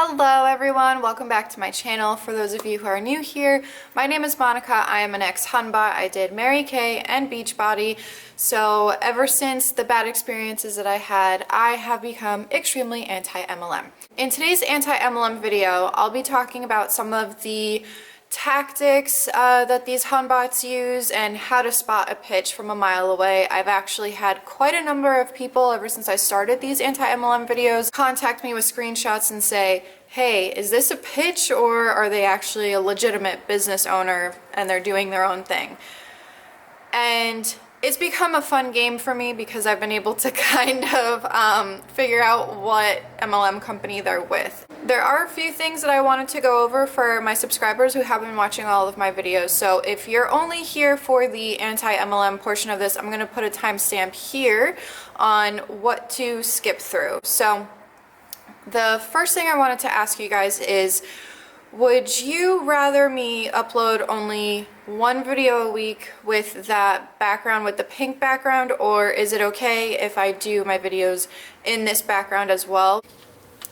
Hello everyone, welcome back to my channel. For those of you who are new here, my name is Monica. I am an ex-Hunbot. I did Mary Kay and Beachbody. So ever since the bad experiences that I had, I have become extremely anti-MLM. In today's anti-MLM video, I'll be talking about some of the tactics that these Hunbots use and how to spot a pitch from a mile away. I've actually had quite a number of people ever since I started these anti-MLM videos contact me with screenshots and say, hey, is this a pitch or are they actually a legitimate business owner and they're doing their own thing? And it's become a fun game for me because I've been able to kind of figure out what MLM company they're with. There are a few things that I wanted to go over for my subscribers who have been watching all of my videos. So if you're only here for the anti-MLM portion of this, I'm going to put a timestamp here on what to skip through. So the first thing I wanted to ask you guys is, would you rather me upload only one video a week with that background, with the pink background, or is it okay if I do my videos in this background as well?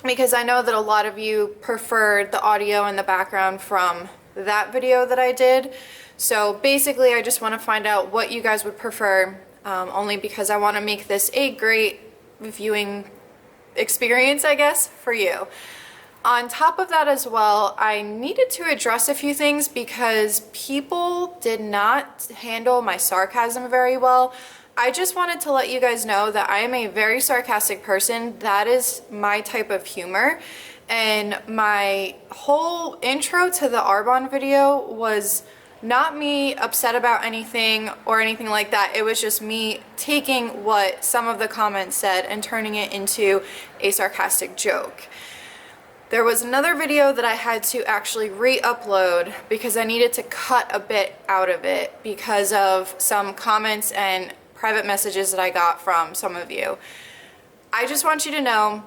Because I know that a lot of you preferred the audio and the background from that video that I did. So basically I just want to find out what you guys would prefer, only because I want to make this a great viewing experience, I guess, for you. On top of that as well, I needed to address a few things because people did not handle my sarcasm very well. I just wanted to let you guys know that I am a very sarcastic person. That is my type of humor. And my whole intro to the Arbonne video was not me upset about anything or anything like that. It was just me taking what some of the comments said and turning it into a sarcastic joke. There was another video that I had to actually re-upload because I needed to cut a bit out of it because of some comments and private messages that I got from some of you. I just want you to know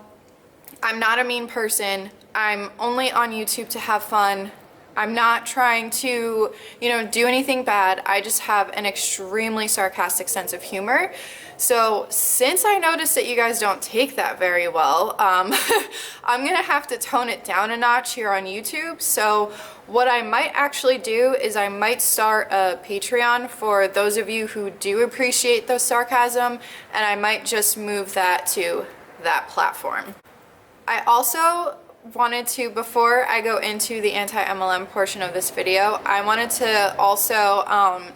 I'm not a mean person. I'm only on YouTube to have fun. I'm not trying to, do anything bad. I just have an extremely sarcastic sense of humor. So since I noticed that you guys don't take that very well, I'm gonna have to tone it down a notch here on YouTube. So what I might actually do is I might start a Patreon for those of you who do appreciate the sarcasm, and I might just move that to that platform. I also wanted to, before I go into the anti-MLM portion of this video, I wanted to also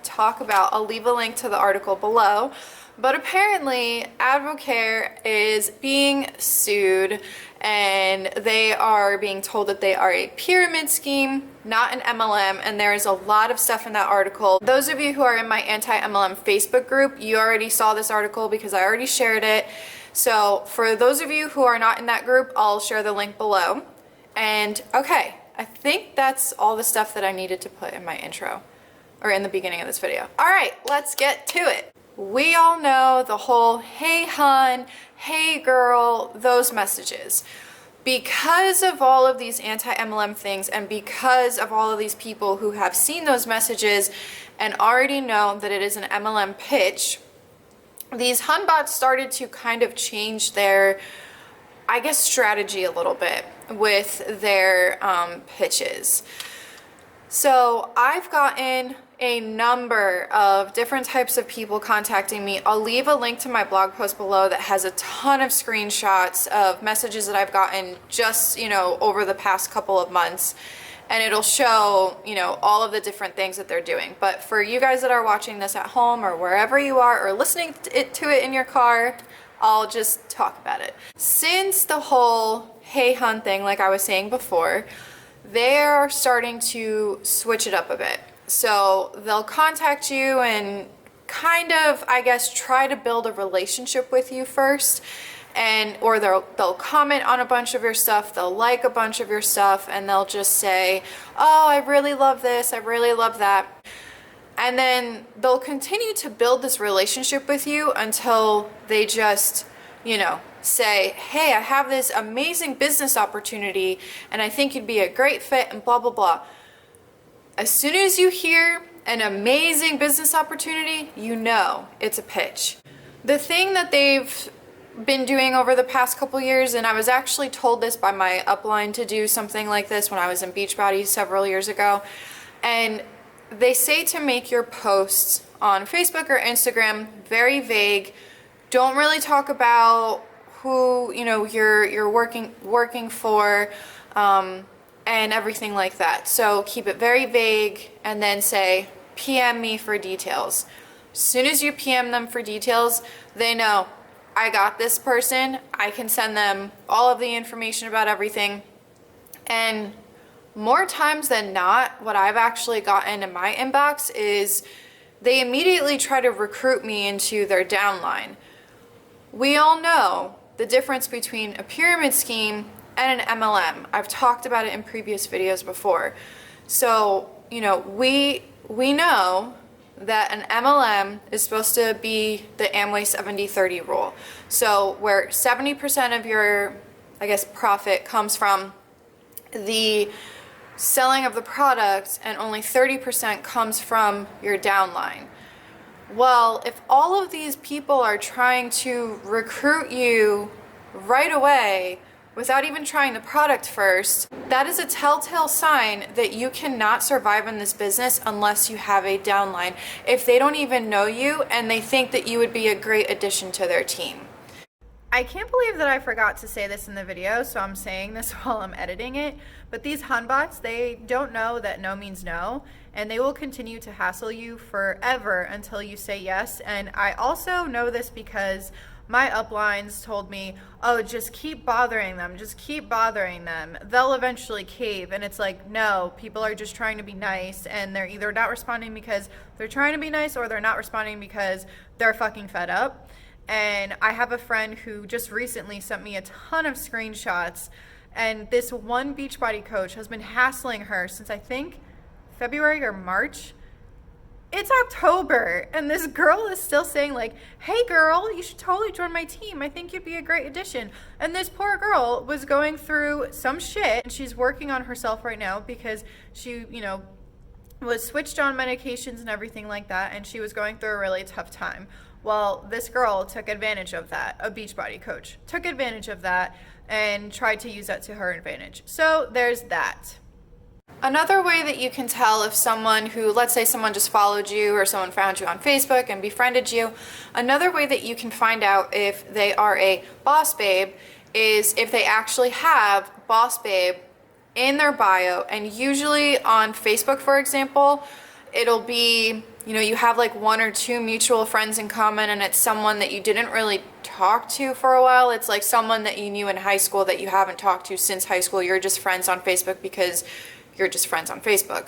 talk about, I'll leave a link to the article below, but apparently Advocare is being sued and they are being told that they are a pyramid scheme, not an MLM, and there is a lot of stuff in that article. Those of you who are in my anti-MLM Facebook group, you already saw this article because I already shared it. So for those of you who are not in that group, I'll share the link below. And okay, I think that's all the stuff that I needed to put in my intro, or in the beginning of this video. All right, let's get to it. We all know the whole, hey hun, hey girl, those messages. Because of all of these anti-MLM things and because of all of these people who have seen those messages and already know that it is an MLM pitch, these Hunbots started to kind of change their, I guess, strategy a little bit with their pitches. So I've gotten a number of different types of people contacting me. I'll leave a link to my blog post below that has a ton of screenshots of messages that I've gotten just, over the past couple of months. And it'll show, all of the different things that they're doing. But for you guys that are watching this at home or wherever you are, or listening to it in your car, I'll just talk about it. Since the whole hey hun thing, like I was saying before, they're starting to switch it up a bit. So they'll contact you and kind of, I guess, try to build a relationship with you first. Or they'll comment on a bunch of your stuff, they'll like a bunch of your stuff, and they'll just say, oh, I really love this, I really love that. And then they'll continue to build this relationship with you until they just, say, hey, I have this amazing business opportunity and I think you'd be a great fit and blah, blah, blah. As soon as you hear an amazing business opportunity, it's a pitch. The thing that they've been doing over the past couple years, and I was actually told this by my upline to do something like this when I was in Beachbody several years ago. And they say to make your posts on Facebook or Instagram very vague. Don't really talk about who you're working for, and everything like that. So keep it very vague, and then say PM me for details. As soon as you PM them for details, they know I got this person. I can send them all of the information about everything. And more times than not, what I've actually gotten in my inbox is they immediately try to recruit me into their downline. We all know the difference between a pyramid scheme and an MLM. I've talked about it in previous videos before. So, we know that an MLM is supposed to be the Amway 70-30 rule. So where 70% of your, profit comes from the selling of the product and only 30% comes from your downline. Well, if all of these people are trying to recruit you right away without even trying the product first, that is a telltale sign that you cannot survive in this business unless you have a downline. If they don't even know you and they think that you would be a great addition to their team. I can't believe that I forgot to say this in the video, so I'm saying this while I'm editing it, but these Hunbots, they don't know that no means no, and they will continue to hassle you forever until you say yes. And I also know this because my uplines told me, oh, just keep bothering them, they'll eventually cave. And it's like, no, people are just trying to be nice, and they're either not responding because they're trying to be nice, or they're not responding because they're fucking fed up. And I have a friend who just recently sent me a ton of screenshots, and this one Beachbody coach has been hassling her since I think February or March. It's October, and this girl is still saying like, hey girl, you should totally join my team. I think you'd be a great addition. And this poor girl was going through some shit, and she's working on herself right now because she, was switched on medications and everything like that, and she was going through a really tough time. Well, this girl took advantage of that. A Beachbody coach took advantage of that and tried to use that to her advantage. So there's that. Another way that you can tell if someone who, let's say someone just followed you or someone found you on Facebook and befriended you, another way that you can find out if they are a boss babe is if they actually have boss babe in their bio. And usually on Facebook, for example, it'll be, you have like one or two mutual friends in common, and it's someone that you didn't really talk to for a while. It's like someone that you knew in high school that you haven't talked to since high school. You're just friends on Facebook because you're just friends on Facebook.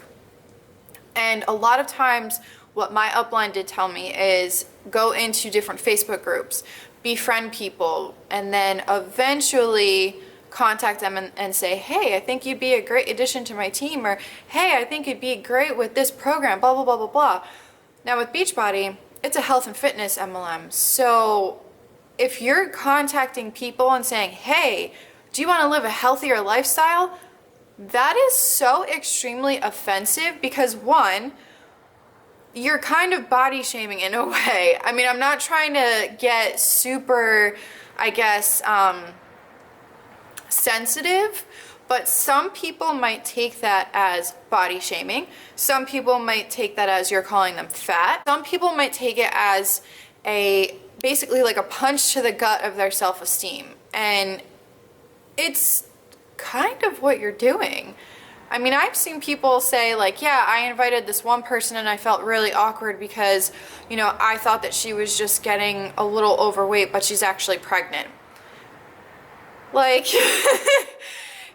And a lot of times what my upline did tell me is go into different Facebook groups, befriend people, and then eventually contact them and say, hey, I think you'd be a great addition to my team, or hey, I think you'd be great with this program, blah, blah, blah, blah, blah. Now with Beachbody, it's a health and fitness MLM. So if you're contacting people and saying, hey, do you want to live a healthier lifestyle? That is so extremely offensive because one, you're kind of body shaming in a way. I mean, I'm not trying to get super, sensitive, but some people might take that as body shaming. Some people might take that as you're calling them fat. Some people might take it as basically like a punch to the gut of their self-esteem. And it's kind of what you're doing. I mean, I've seen people say like, yeah, I invited this one person and I felt really awkward because, I thought that she was just getting a little overweight, but she's actually pregnant. Like,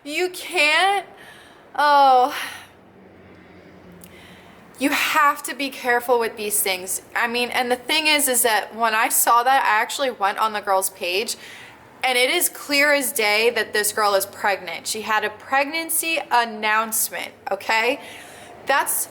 you can't, you have to be careful with these things. I mean, and the thing is that when I saw that, I actually went on the girl's page, and it is clear as day that this girl is pregnant. She had a pregnancy announcement, okay? That's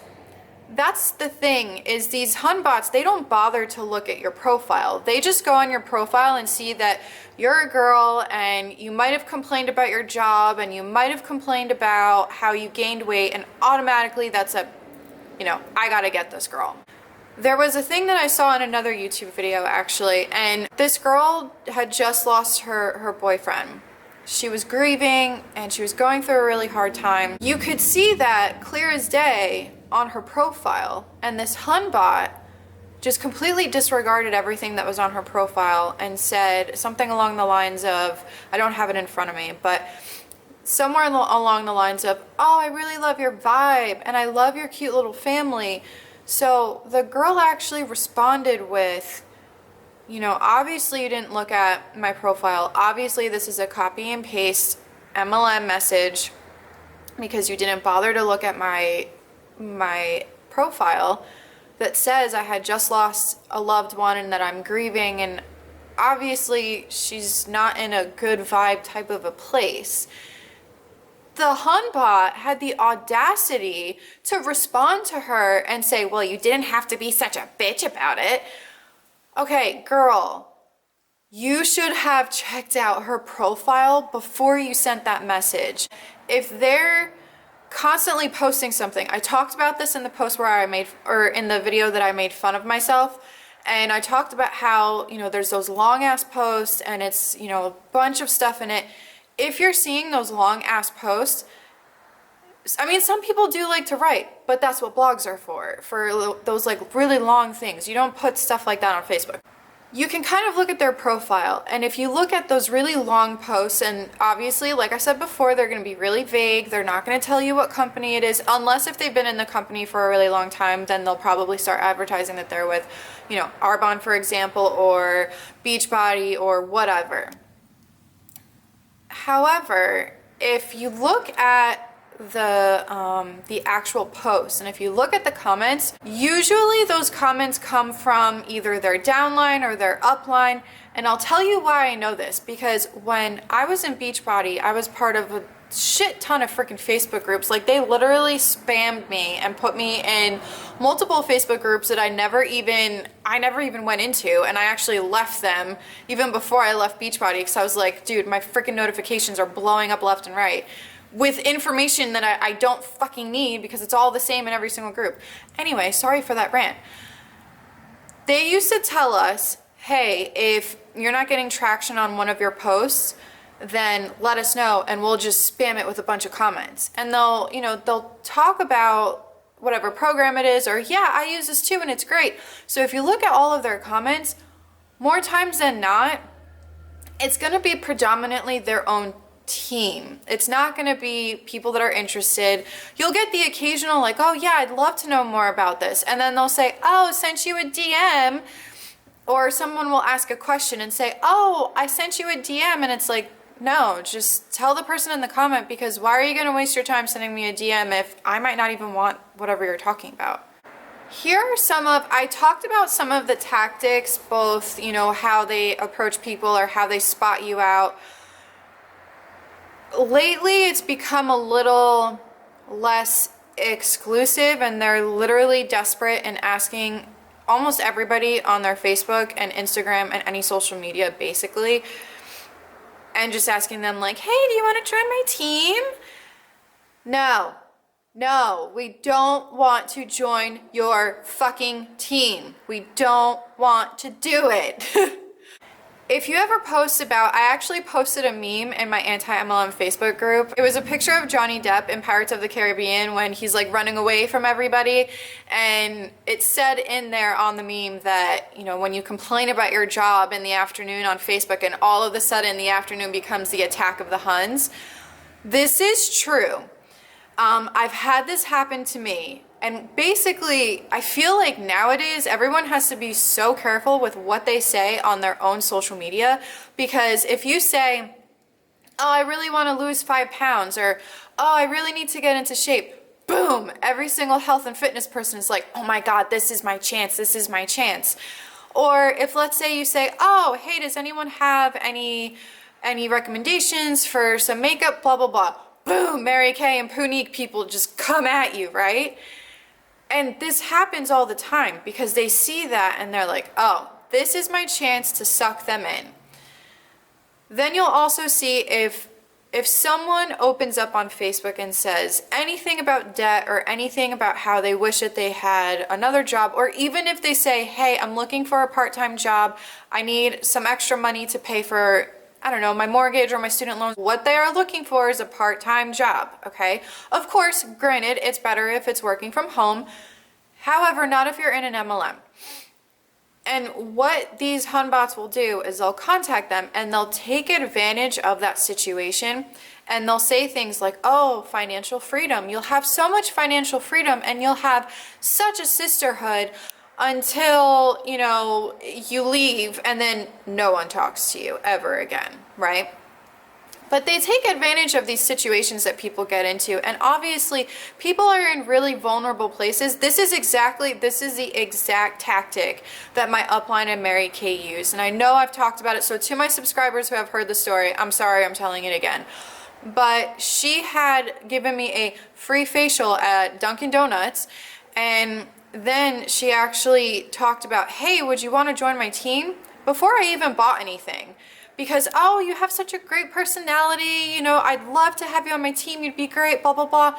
the thing, is these Hunbots, they don't bother to look at your profile. They just go on your profile and see that you're a girl and you might have complained about your job and you might have complained about how you gained weight, and automatically that's I gotta get this girl. There was a thing that I saw in another YouTube video actually, and this girl had just lost her boyfriend. She was grieving and she was going through a really hard time. You could see that clear as day on her profile, and this Hun bot just completely disregarded everything that was on her profile and said something along the lines of, I don't have it in front of me, but somewhere along the lines of, oh, I really love your vibe and I love your cute little family. So the girl actually responded with, you know, obviously you didn't look at my profile. Obviously this is a copy and paste MLM message because you didn't bother to look at my profile that says I had just lost a loved one and that I'm grieving, and obviously she's not in a good vibe type of a place. The Hun bot had the audacity to respond to her and say, well, you didn't have to be such a bitch about it. Okay, girl, you should have checked out her profile before you sent that message. If they're constantly posting something, I talked about this in the post where in the video that I made fun of myself, and I talked about how, you know, there's those long ass posts and it's, you know, a bunch of stuff in it. If you're seeing those long ass posts, I mean, some people do like to write, but that's what blogs are for those like really long things. You don't put stuff like that on Facebook. You can kind of look at their profile, and if you look at those really long posts, and obviously, like I said before, they're going to be really vague. They're not going to tell you what company it is, unless if they've been in the company for a really long time, then they'll probably start advertising that they're with, you know, Arbonne, for example, or Beachbody, or whatever. However, if you look at the actual post, and if you look at the comments, usually those comments come from either their downline or their upline. And I'll tell you why I know this, because when I was in Beachbody, I was part of a shit ton of freaking Facebook groups. Like, they literally spammed me and put me in multiple Facebook groups that I never even went into, and I actually left them even before I left Beachbody, because I was like, dude, my freaking notifications are blowing up left and right with information that I don't fucking need, because it's all the same in every single group. Anyway, sorry for that rant. They used to tell us, hey, if you're not getting traction on one of your posts, then let us know and we'll just spam it with a bunch of comments. And they'll, you know, they'll talk about whatever program it is, or yeah, I use this too and it's great. So if you look at all of their comments, more times than not, it's gonna be predominantly their own team. It's not going to be people that are interested. You'll get the occasional like, oh yeah, I'd love to know more about this, and then they'll say, oh, sent you a DM, or someone will ask a question and say, oh, I sent you a DM, and it's like, no, just tell the person in the comment, because why are you going to waste your time sending me a DM if I might not even want whatever you're talking about? Here are I talked about some of the tactics, both, you know, how they approach people or how they spot you out. Lately, it's become a little less exclusive, and they're literally desperate and asking almost everybody on their Facebook and Instagram and any social media, basically, and just asking them like, hey, do you want to join my team? No, we don't want to join your fucking team. We don't want to do it. If you ever post about, I actually posted a meme in my anti-MLM Facebook group. It was a picture of Johnny Depp in Pirates of the Caribbean when he's like running away from everybody. And it said in there on the meme that, you know, when you complain about your job in the afternoon on Facebook and all of a sudden the afternoon becomes the attack of the Huns. This is true. I've had this happen to me. And basically, I feel like nowadays everyone has to be so careful with what they say on their own social media, because if you say, oh, I really want to lose 5 pounds, or oh, I really need to get into shape, boom, every single health and fitness person is like, oh my God, this is my chance, this is my chance. Or if, let's say you say, oh, hey, does anyone have any recommendations for some makeup, blah, blah, blah. Boom, Mary Kay and Punique people just come at you, right? And this happens all the time because they see that and they're like, oh, this is my chance to suck them in. Then you'll also see if If someone opens up on Facebook and says anything about debt or anything about how they wish that they had another job, or even if they say, hey, I'm looking for a part-time job, I need some extra money to pay for, I don't know, my mortgage or my student loans, what they are looking for is a part-time job, okay? Of course, granted, it's better if it's working from home. However, not if you're in an MLM. And what these hunbots will do is they'll contact them and they'll take advantage of that situation, and they'll say things like, oh, financial freedom. You'll have so much financial freedom and you'll have such a sisterhood until, you know, you leave and then no one talks to you ever again, right? But they take advantage of these situations that people get into, and obviously people are in really vulnerable places. This is the exact tactic that my upline and Mary Kay used, and I know I've talked about it, so to my subscribers who have heard the story, I'm sorry, I'm telling it again. But she had given me a free facial at Dunkin' Donuts, and then she actually talked about, hey, would you want to join my team? Before I even bought anything. Because, oh, you have such a great personality, you know, I'd love to have you on my team, you'd be great, blah, blah, blah.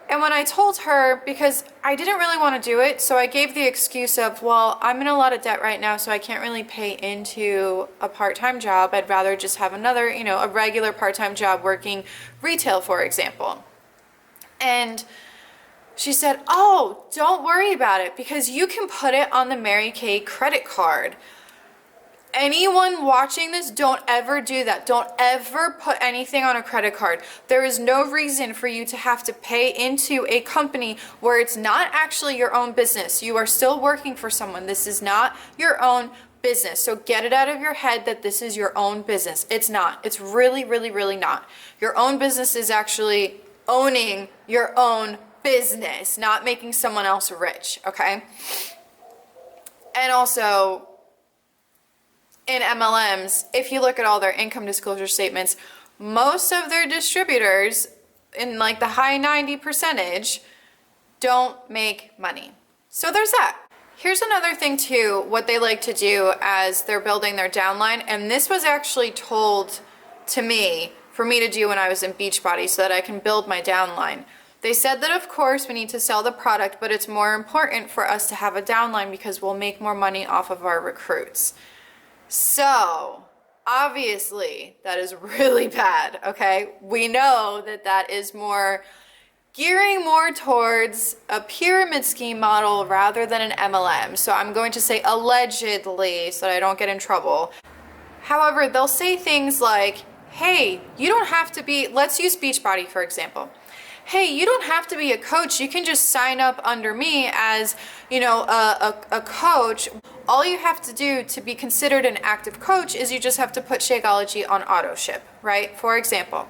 And when I told her, because I didn't really want to do it, so I gave the excuse of, well, I'm in a lot of debt right now, so I can't really pay into a part-time job. I'd rather just have another, you know, a regular part-time job working retail, for example. And she said, oh, don't worry about it, because you can put it on the Mary Kay credit card. Anyone watching this, don't ever do that. Don't ever put anything on a credit card. There is no reason for you to have to pay into a company where it's not actually your own business. You are still working for someone. This is not your own business. So get it out of your head that this is your own business. It's not. It's really, really, really not. Your own business is actually owning your own business, not making someone else rich, okay? And also, in MLMs, if you look at all their income disclosure statements, most of their distributors, in like the high 90%, don't make money. So there's that. Here's another thing too, what they like to do as they're building their downline, and this was actually told to me, for me to do when I was in Beachbody so that I can build my downline. They said that of course we need to sell the product, but it's more important for us to have a downline because we'll make more money off of our recruits. So, obviously, that is really bad, okay? We know that that is gearing more towards a pyramid scheme model rather than an MLM. So I'm going to say allegedly so that I don't get in trouble. However, they'll say things like, hey, you don't have to be, let's use Beachbody for example. Hey, you don't have to be a coach. You can just sign up under me as, you know, a coach. All you have to do to be considered an active coach is you just have to put Shakeology on auto ship, right? For example.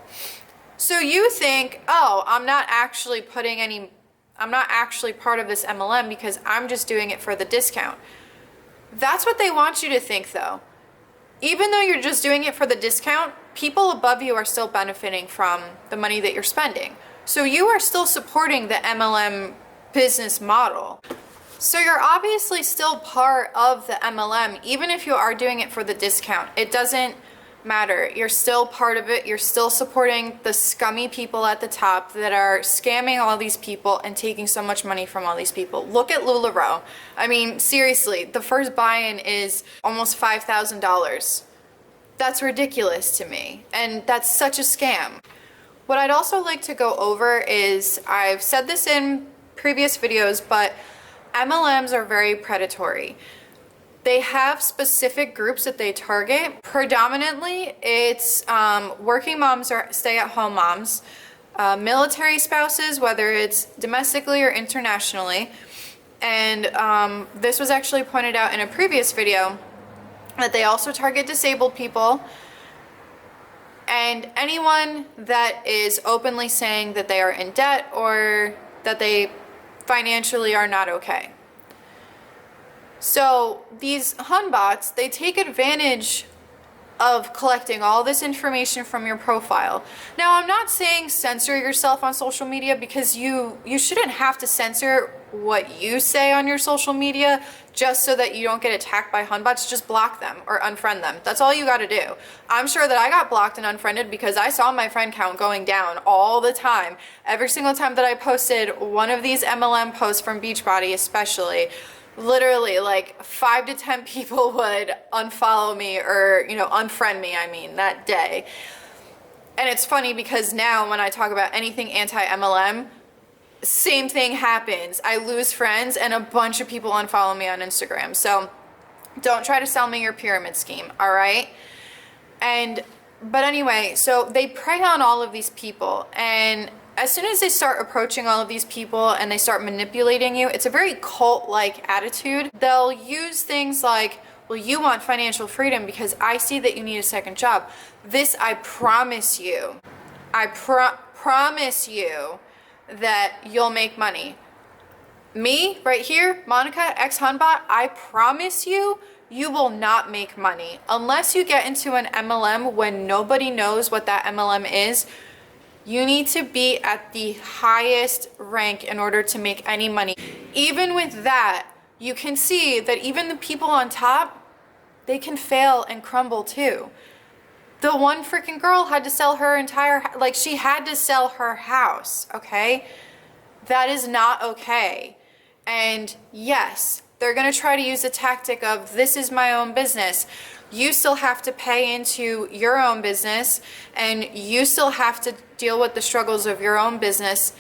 So you think, oh, I'm not actually part of this MLM because I'm just doing it for the discount. That's what they want you to think though. Even though you're just doing it for the discount, people above you are still benefiting from the money that you're spending. So you are still supporting the MLM business model. So you're obviously still part of the MLM, even if you are doing it for the discount. It doesn't matter. You're still part of it. You're still supporting the scummy people at the top that are scamming all these people and taking so much money from all these people. Look at LuLaRoe. I mean, seriously, the first buy-in is almost $5,000. That's ridiculous to me, and that's such a scam. What I'd also like to go over is, I've said this in previous videos, but MLMs are very predatory. They have specific groups that they target. Predominantly, it's working moms or stay-at-home moms, military spouses, whether it's domestically or internationally. And this was actually pointed out in a previous video, that they also target disabled people, and anyone that is openly saying that they are in debt or that they financially are not okay. So these hunbots, they take advantage of collecting all this information from your profile. Now, I'm not saying censor yourself on social media, because you shouldn't have to censor what you say on your social media just so that you don't get attacked by Hunbots. Just block them or unfriend them. That's all you got to do. I'm sure that I got blocked and unfriended because I saw my friend count going down all the time. Every single time that I posted one of these MLM posts from Beachbody especially, literally like 5 to 10 people would unfollow me or, unfriend me, that day. And it's funny because now when I talk about anything anti-MLM, same thing happens. I lose friends and a bunch of people unfollow me on Instagram. So don't try to sell me your pyramid scheme, all right? But anyway, so they prey on all of these people, and as soon as they start approaching all of these people and they start manipulating you, it's a very cult-like attitude. They'll use things like, well, you want financial freedom because I see that you need a second job. This, I promise you. I promise you that you'll make money. Me, right here, Monica, ex-Hunbot, I promise you, you will not make money. Unless you get into an MLM when nobody knows what that MLM is, you need to be at the highest rank in order to make any money. Even with that, you can see that even the people on top, they can fail and crumble too. The one freaking girl had to sell her entire, she had to sell her house, okay? That is not okay. And yes, they're gonna try to use the tactic of, this is my own business. You still have to pay into your own business, and you still have to deal with the struggles of your own business.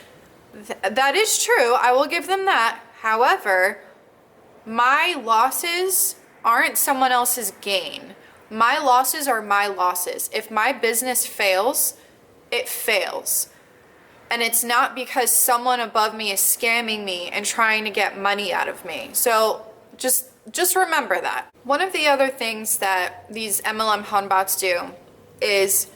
That is true, I will give them that. However, my losses aren't someone else's gain. My losses are my losses. If my business fails, it fails. And it's not because someone above me is scamming me and trying to get money out of me. So just remember that. One of the other things that these MLM Hunbots do is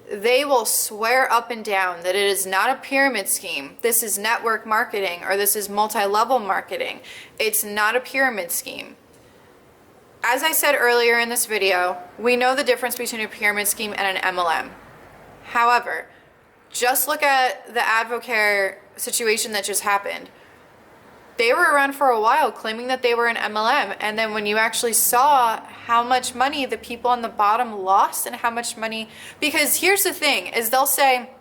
they will swear up and down that it is not a pyramid scheme. This is network marketing, or this is multi-level marketing. It's not a pyramid scheme. As I said earlier in this video, we know the difference between a pyramid scheme and an MLM. However, just look at the Advocare situation that just happened. They were around for a while claiming that they were an MLM, and then when you actually saw how much money the people on the bottom lost and how much money, because here's the thing, is they'll say,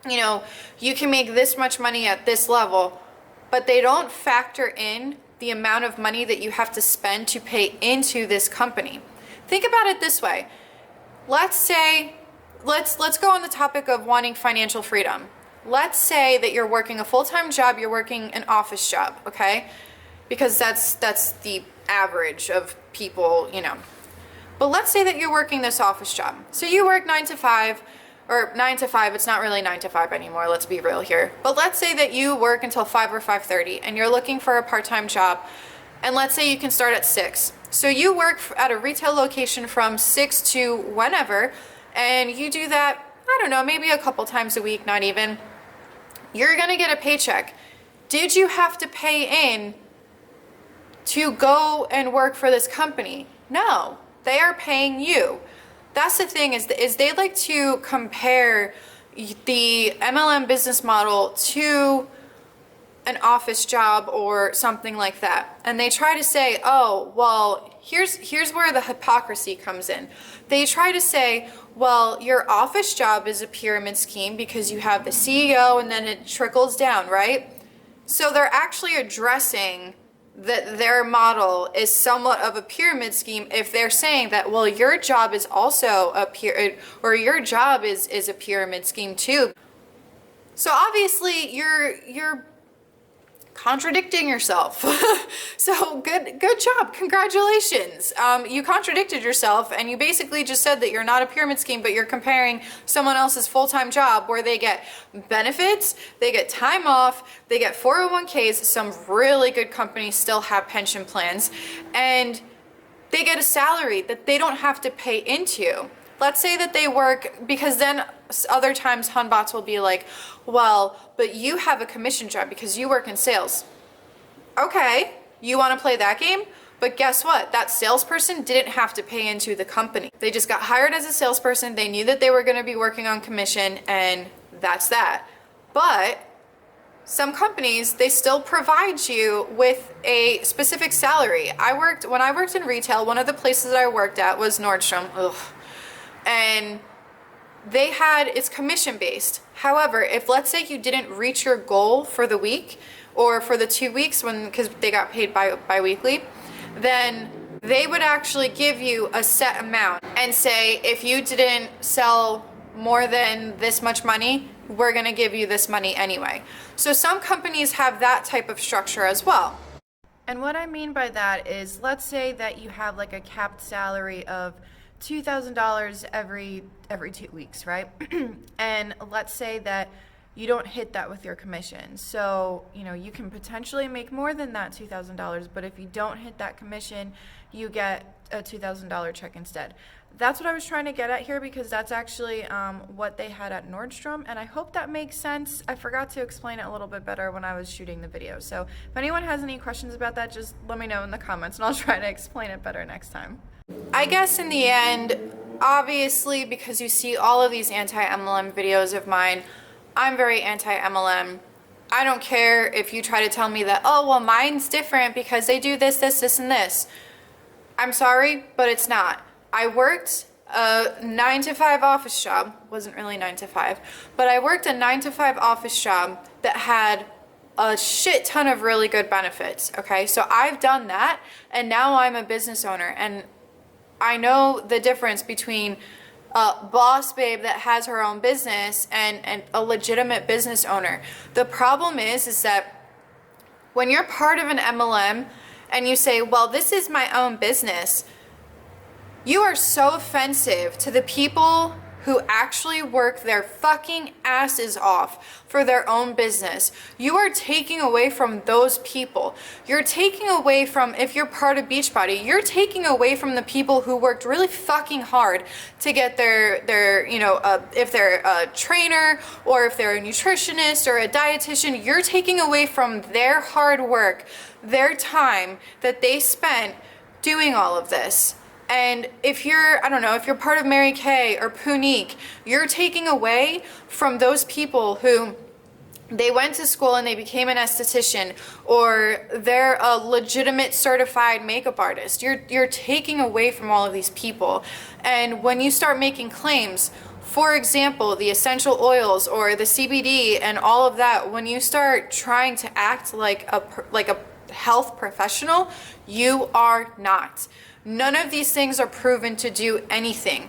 you can make this much money at this level, but they don't factor in the amount of money that you have to spend to pay into this company. Think about it this way. Let's say, let's go on the topic of wanting financial freedom. Let's say that you're working a full-time job, you're working an office job, okay? Because that's the average of people, But let's say that you're working this office job. So you work 9 to 5, or 9 to 5, it's not really 9 to 5 anymore, let's be real here. But let's say that you work until 5 or 5:30 and you're looking for a part-time job. And let's say you can start at 6. So you work at a retail location from 6 to whenever, and you do that, I don't know, maybe a couple times a week, not even. You're gonna get a paycheck. Did you have to pay in to go and work for this company? No, they are paying you. That's the thing, is they like to compare the MLM business model to an office job or something like that. And they try to say, oh, well, here's where the hypocrisy comes in. They try to say, well, your office job is a pyramid scheme because you have the CEO and then it trickles down, right? So they're actually addressing that their model is somewhat of a pyramid scheme if they're saying that, well, your job is also your job is a pyramid scheme too. So obviously you're contradicting yourself. So good job, congratulations. You contradicted yourself, and you basically just said that you're not a pyramid scheme, but you're comparing someone else's full-time job where they get benefits, they get time off, they get 401ks, some really good companies still have pension plans, and they get a salary that they don't have to pay into. Let's say that they work, because then other times Hunbots will be like, well, but you have a commission job because you work in sales. Okay, you want to play that game? But guess what? That salesperson didn't have to pay into the company. They just got hired as a salesperson. They knew that they were going to be working on commission, and that's that. But some companies, they still provide you with a specific salary. When I worked in retail, one of the places that I worked at was Nordstrom. Ugh. And it's commission based. However, if let's say you didn't reach your goal for the week or for the 2 weeks because they got paid bi-weekly, then they would actually give you a set amount and say, if you didn't sell more than this much money, we're going to give you this money anyway. So some companies have that type of structure as well. And what I mean by that is, let's say that you have like a capped salary of $2,000 every 2 weeks, right? And let's say that you don't hit that with your commission. So, you can potentially make more than that $2,000, but if you don't hit that commission, you get a $2,000 check instead. That's what I was trying to get at here, because that's actually what they had at Nordstrom, and I hope that makes sense. I forgot to explain it a little bit better when I was shooting the video. So if anyone has any questions about that, just let me know in the comments, and I'll try to explain it better next time. I guess in the end, obviously, because you see all of these anti-MLM videos of mine, I'm very anti-MLM. I don't care if you try to tell me that, oh, well, mine's different because they do this, this, this, and this. I'm sorry, but it's not. I worked a 9-to-5 office job. Wasn't really 9 to 5, but I worked a 9-to-5 office job that had a shit ton of really good benefits, okay? So I've done that, and now I'm a business owner, and I know the difference between a boss babe that has her own business and a legitimate business owner. The problem is that when you're part of an MLM and you say, well, this is my own business, you are so offensive to the people who actually work their fucking asses off for their own business. You are taking away from those people. You're taking away from, if you're part of Beachbody, you're taking away from the people who worked really fucking hard to get their if they're a trainer or if they're a nutritionist or a dietitian, you're taking away from their hard work, their time that they spent doing all of this. And if you're, I don't know, if you're part of Mary Kay or Punique, you're taking away from those people who they went to school and they became an esthetician, or they're a legitimate certified makeup artist. You're taking away from all of these people. And when you start making claims, for example, the essential oils or the CBD and all of that, when you start trying to act like a health professional, you are not. None of these things are proven to do anything.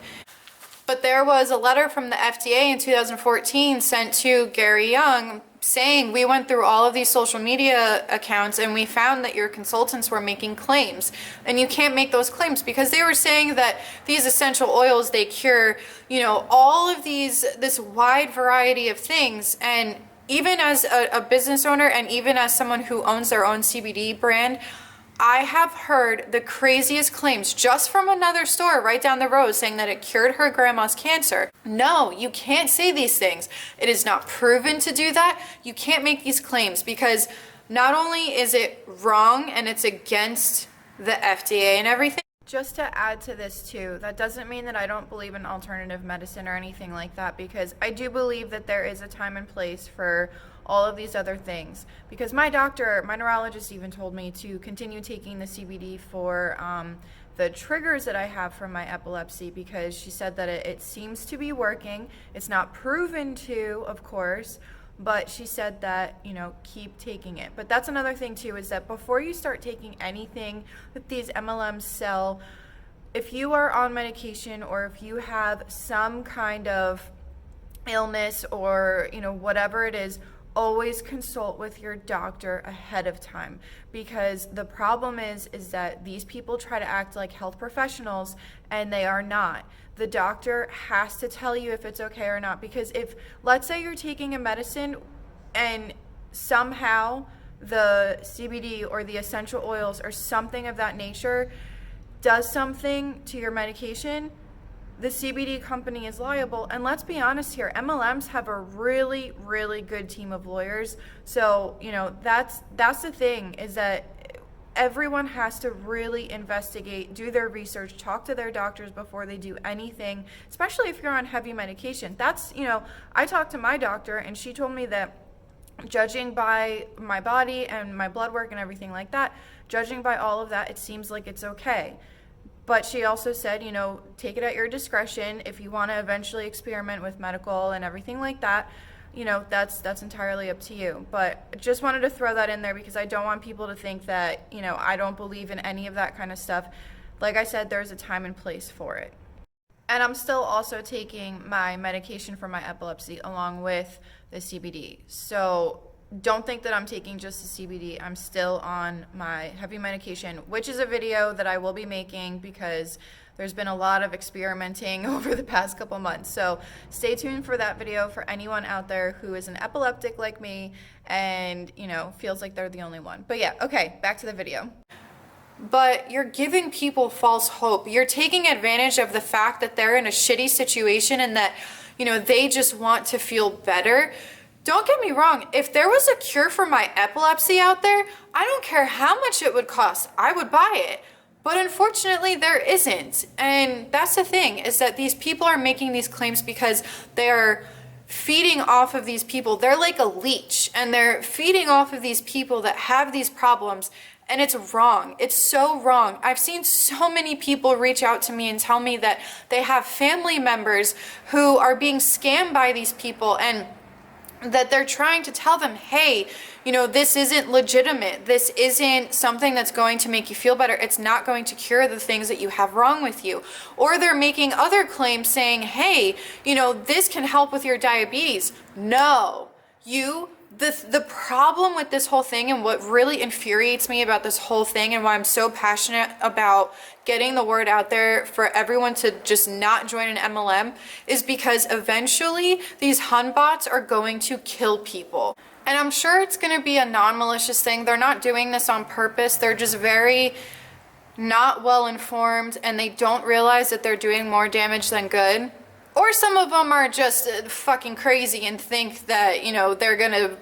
But there was a letter from the FDA in 2014 sent to Gary Young saying, we went through all of these social media accounts and we found that your consultants were making claims. And you can't make those claims because they were saying that these essential oils, they cure, all of this wide variety of things. And even as a business owner and even as someone who owns their own CBD brand, I have heard the craziest claims just from another store right down the road saying that it cured her grandma's cancer. No, you can't say these things. It is not proven to do that. You can't make these claims because not only is it wrong and it's against the FDA and everything. Just to add to this too, that doesn't mean that I don't believe in alternative medicine or anything like that, because I do believe that there is a time and place for all of these other things. Because my neurologist even told me to continue taking the CBD for the triggers that I have from my epilepsy, because she said that it seems to be working. It's not proven to, of course, but she said that, keep taking it. But that's another thing too, is that before you start taking anything that these MLMs sell, if you are on medication or if you have some kind of illness or, whatever it is, always consult with your doctor ahead of time, because the problem is that these people try to act like health professionals and they are not. The doctor has to tell you if it's okay or not, because if, let's say you're taking a medicine and somehow the CBD or the essential oils or something of that nature does something to your medication, the CBD company is liable. And let's be honest here, MLMs have a really, really good team of lawyers. So, that's the thing, is that everyone has to really investigate, do their research, talk to their doctors before they do anything, especially if you're on heavy medication. That's, I talked to my doctor and she told me that judging by my body and my blood work and everything like that, judging by all of that, it seems like it's okay. But she also said, take it at your discretion. If you want to eventually experiment with medical and everything like that, that's entirely up to you. But just wanted to throw that in there because I don't want people to think that, I don't believe in any of that kind of stuff. Like I said, there's a time and place for it. And I'm still also taking my medication for my epilepsy along with the CBD. So don't think that I'm taking just the CBD. I'm still on my heavy medication, which is a video that I will be making because there's been a lot of experimenting over the past couple months. So stay tuned for that video for anyone out there who is an epileptic like me and, feels like they're the only one. But yeah, okay, back to the video. But you're giving people false hope. You're taking advantage of the fact that they're in a shitty situation and that, they just want to feel better. Don't get me wrong, if there was a cure for my epilepsy out there, I don't care how much it would cost, I would buy it. But unfortunately, there isn't. And that's the thing, is that these people are making these claims because they're feeding off of these people. They're like a leech, and they're feeding off of these people that have these problems, and it's wrong. It's so wrong. I've seen so many people reach out to me and tell me that they have family members who are being scammed by these people, and that they're trying to tell them, hey, this isn't legitimate. This isn't something that's going to make you feel better. It's not going to cure the things that you have wrong with you. Or they're making other claims saying, hey, this can help with your diabetes. No, the problem with this whole thing, and what really infuriates me about this whole thing and why I'm so passionate about getting the word out there for everyone to just not join an MLM, is because eventually these Hun bots are going to kill people. And I'm sure it's going to be a non-malicious thing. They're not doing this on purpose. They're just very not well informed, and they don't realize that they're doing more damage than good. Or some of them are just fucking crazy and think that, they're gonna,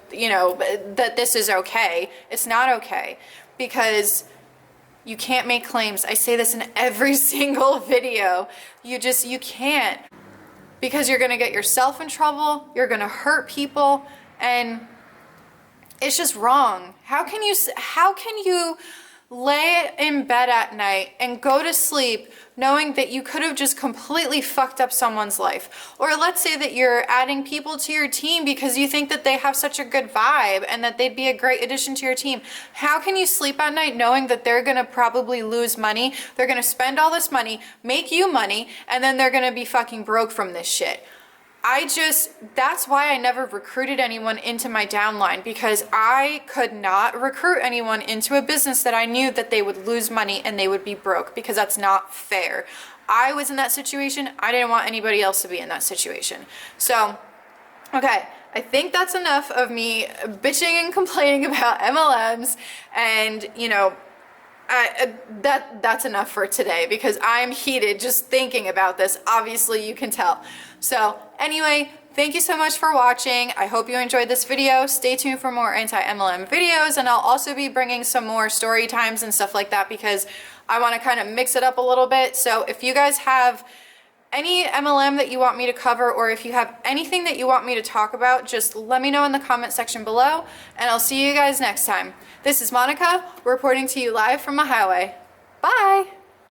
that this is okay. It's not okay, because you can't make claims. I say this in every single video. You can't, because you're gonna get yourself in trouble, you're gonna hurt people, and it's just wrong. How can you lay in bed at night and go to sleep knowing that you could have just completely fucked up someone's life? Or let's say that you're adding people to your team because you think that they have such a good vibe and that they'd be a great addition to your team. How can you sleep at night knowing that they're gonna probably lose money, they're gonna spend all this money, make you money, and then they're gonna be fucking broke from this shit? That's why I never recruited anyone into my downline, because I could not recruit anyone into a business that I knew that they would lose money and they would be broke, because that's not fair. I was in that situation. I didn't want anybody else to be in that situation. So, okay, I think that's enough of me bitching and complaining about MLMs, and that's enough for today, because I'm heated just thinking about this. Obviously, you can tell. So anyway, thank you so much for watching. I hope you enjoyed this video. Stay tuned for more anti-MLM videos, and I'll also be bringing some more story times and stuff like that, because I want to kind of mix it up a little bit. So if you guys have any MLM that you want me to cover, or if you have anything that you want me to talk about, just let me know in the comment section below, and I'll see you guys next time. This is Monica, reporting to you live from the highway. Bye!